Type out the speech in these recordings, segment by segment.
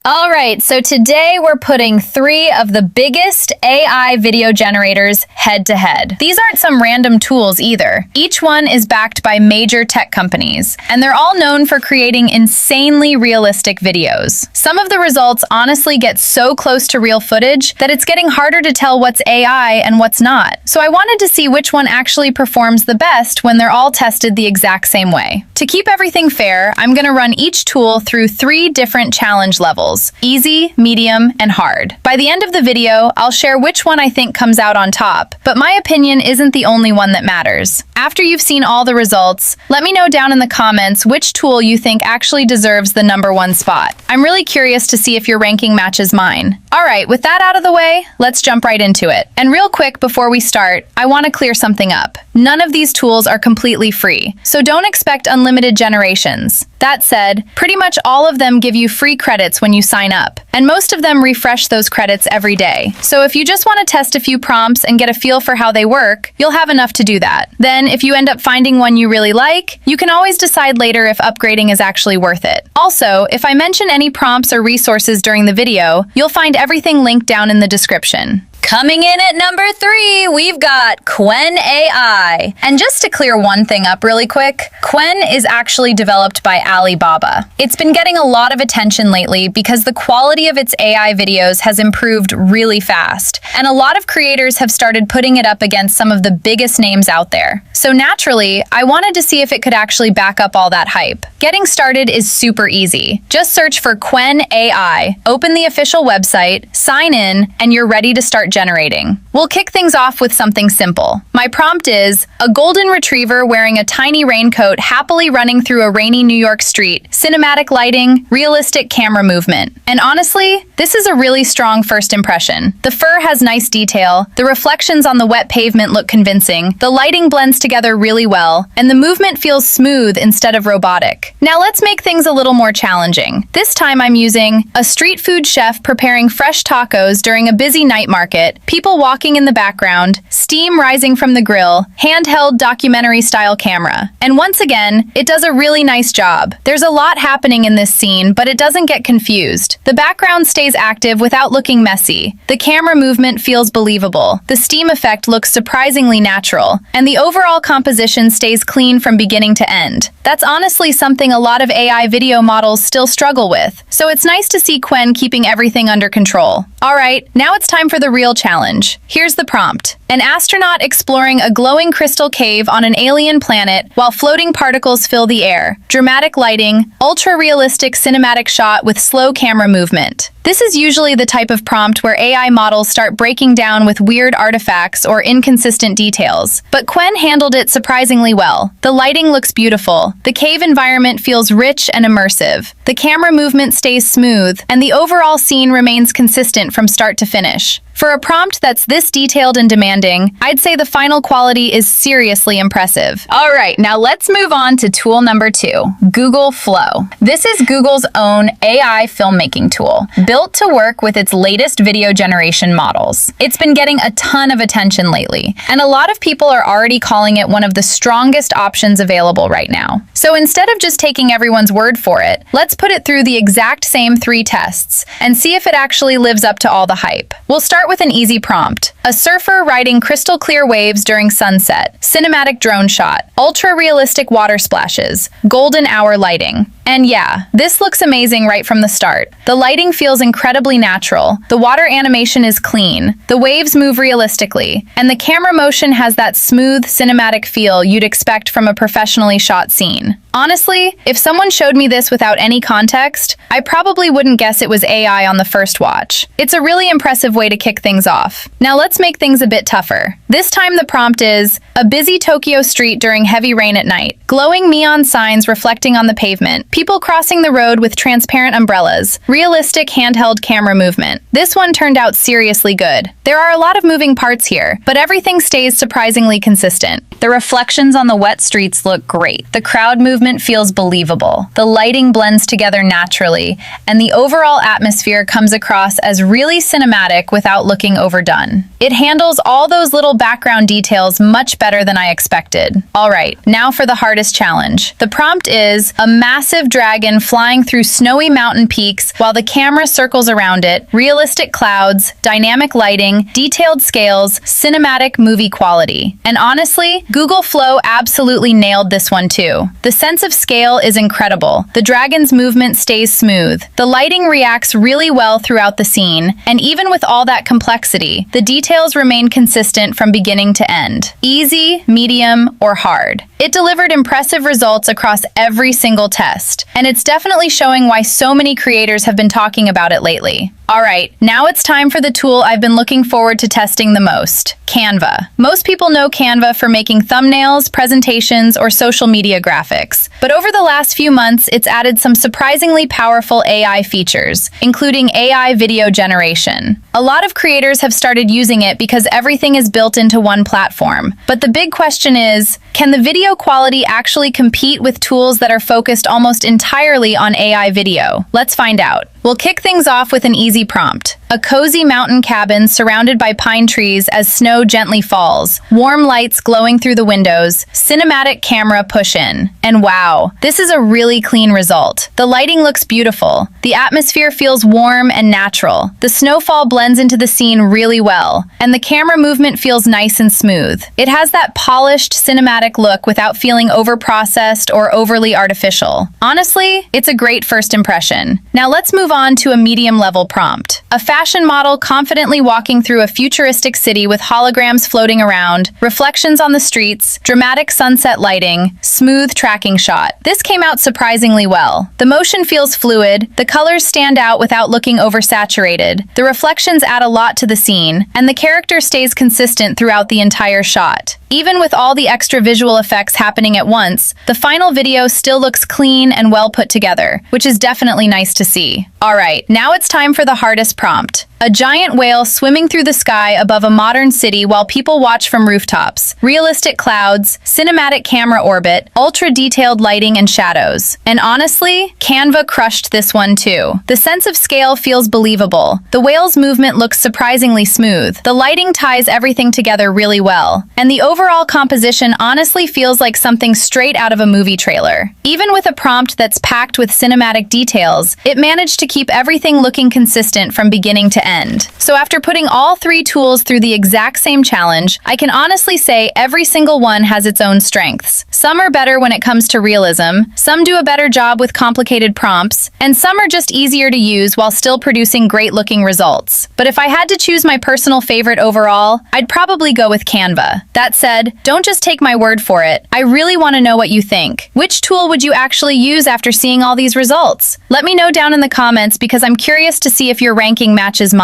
All right, so today we're putting 3 of the biggest AI video generators head to head. These aren't some random tools either. Each one is backed by major tech companies, and they're all known for creating insanely realistic videos. Some of the results honestly get so close to real footage that it's getting harder to tell what's AI and what's not. So I wanted to see which one actually performs the best when they're all tested the exact same way. To keep everything fair, I'm going to run each tool through 3 different challenge levels. Easy, medium, and hard. By the end of the video, I'll share which one I think comes out on top, but my opinion isn't the only one that matters. After you've seen all the results, let me know down in the comments which tool you think actually deserves the #1 spot. I'm really curious to see if your ranking matches mine. All right, with that out of the way, let's jump right into it. And real quick before we start, I want to clear something up. None of these tools are completely free, so don't expect unlimited generations. That said, pretty much all of them give you free credits when you sign up, and most of them refresh those credits every day. So if you just want to test a few prompts and get a feel for how they work, you'll have enough to do that. Then, if you end up finding one you really like, you can always decide later if upgrading is actually worth it. Also, if I mention any prompts or resources during the video, you'll find everything linked down in the description. Coming in at number 3, we've got Qwen AI. And just to clear one thing up really quick, Qwen is actually developed by Alibaba. It's been getting a lot of attention lately because the quality of its AI videos has improved really fast, and a lot of creators have started putting it up against some of the biggest names out there. So naturally, I wanted to see if it could actually back up all that hype. Getting started is super easy. Just search for Qwen AI, open the official website, sign in, and you're ready to start generating. We'll kick things off with something simple. My prompt is a golden retriever wearing a tiny raincoat happily running through a rainy New York street, cinematic lighting, realistic camera movement. And honestly, this is a really strong first impression. The fur has nice detail, the reflections on the wet pavement look convincing, the lighting blends together really well, and the movement feels smooth instead of robotic. Now let's make things a little more challenging. This time I'm using a street food chef preparing fresh tacos during a busy night market, people walking in the background, steam rising from the grill, handheld documentary-style camera. And once again, it does a really nice job. There's a lot happening in this scene, but it doesn't get confused. The background stays active without looking messy. The camera movement feels believable. The steam effect looks surprisingly natural, and the overall composition stays clean from beginning to end. That's honestly something a lot of AI video models still struggle with, so it's nice to see Qwen keeping everything under control. All right, now it's time for the real challenge. Here's the prompt. An astronaut exploring a glowing crystal cave on an alien planet while floating particles fill the air. Dramatic lighting, ultra-realistic cinematic shot with slow camera movement. This is usually the type of prompt where AI models start breaking down with weird artifacts or inconsistent details. But Qwen handled it surprisingly well. The lighting looks beautiful. The cave environment feels rich and immersive. The camera movement stays smooth, and the overall scene remains consistent from start to finish. For a prompt that's this detailed and demanding, I'd say the final quality is seriously impressive. All right, now let's move on to tool number 2, Google Flow. This is Google's own AI filmmaking tool, built to work with its latest video generation models. It's been getting a ton of attention lately, and a lot of people are already calling it one of the strongest options available right now. So instead of just taking everyone's word for it, let's put it through the exact same 3 tests and see if it actually lives up to all the hype. We'll start with an easy prompt. A surfer riding crystal clear waves during sunset, cinematic drone shot, ultra-realistic water splashes, golden hour lighting. And yeah, this looks amazing right from the start. The lighting feels incredibly natural, the water animation is clean, the waves move realistically, and the camera motion has that smooth, cinematic feel you'd expect from a professionally shot scene. Honestly, if someone showed me this without any context, I probably wouldn't guess it was AI on the first watch. It's a really impressive way to kick things off. Now let's make things a bit tougher. This time the prompt is a busy Tokyo street during heavy rain at night, glowing neon signs reflecting on the pavement, people crossing the road with transparent umbrellas, realistic handheld camera movement. This one turned out seriously good. There are a lot of moving parts here, but everything stays surprisingly consistent. The reflections on the wet streets look great. The crowd movement movement feels believable. The lighting blends together naturally, and the overall atmosphere comes across as really cinematic without looking overdone. It handles all those little background details much better than I expected. Alright, now for the hardest challenge. The prompt is a massive dragon flying through snowy mountain peaks while the camera circles around it, realistic clouds, dynamic lighting, detailed scales, cinematic movie quality. And honestly, Google Flow absolutely nailed this one too. The sense of scale is incredible. The dragon's movement stays smooth. The lighting reacts really well throughout the scene, and even with all that complexity, the details remain consistent from beginning to end. Easy, medium, or hard. It delivered impressive results across every single test, and it's definitely showing why so many creators have been talking about it lately. Alright, now it's time for the tool I've been looking forward to testing the most, Canva. Most people know Canva for making thumbnails, presentations, or social media graphics. But over the last few months, it's added some surprisingly powerful AI features, including AI video generation. A lot of creators have started using it because everything is built into one platform. But the big question is, can the video quality actually compete with tools that are focused almost entirely on AI video? Let's find out. We'll kick things off with an easy prompt. A cozy mountain cabin surrounded by pine trees as snow gently falls, warm lights glowing through the windows, cinematic camera push in. And wow, this is a really clean result. The lighting looks beautiful. The atmosphere feels warm and natural. The snowfall blends into the scene really well, and the camera movement feels nice and smooth. It has that polished, cinematic look without feeling overprocessed or overly artificial. Honestly, it's a great first impression. Now let's move on to a medium-level prompt. A fashion model confidently walking through a futuristic city with holograms floating around, reflections on the streets, dramatic sunset lighting, smooth tracking shot. This came out surprisingly well. The motion feels fluid, the colors stand out without looking oversaturated, the reflections add a lot to the scene, and the character stays consistent throughout the entire shot. Even with all the extra visual effects happening at once, the final video still looks clean and well put together, which is definitely nice to see. Alright, now it's time for the hardest prompt. A giant whale swimming through the sky above a modern city while people watch from rooftops. Realistic clouds, cinematic camera orbit, ultra-detailed lighting and shadows. And honestly, Canva crushed this one too. The sense of scale feels believable. The whale's movement looks surprisingly smooth. The lighting ties everything together really well. And the overall composition honestly feels like something straight out of a movie trailer. Even with a prompt that's packed with cinematic details, it managed to keep everything looking consistent from beginning to end. So after putting all three tools through the exact same challenge, I can honestly say every single one has its own strengths. Some are better when it comes to realism, some do a better job with complicated prompts, and some are just easier to use while still producing great-looking results. But if I had to choose my personal favorite overall, I'd probably go with Canva. That said, don't just take my word for it. I really want to know what you think. Which tool would you actually use after seeing all these results? Let me know down in the comments because I'm curious to see if your ranking matches mine.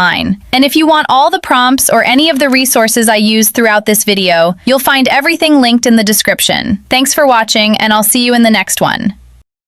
And if you want all the prompts or any of the resources I used throughout this video, you'll find everything linked in the description. Thanks for watching, and I'll see you in the next one.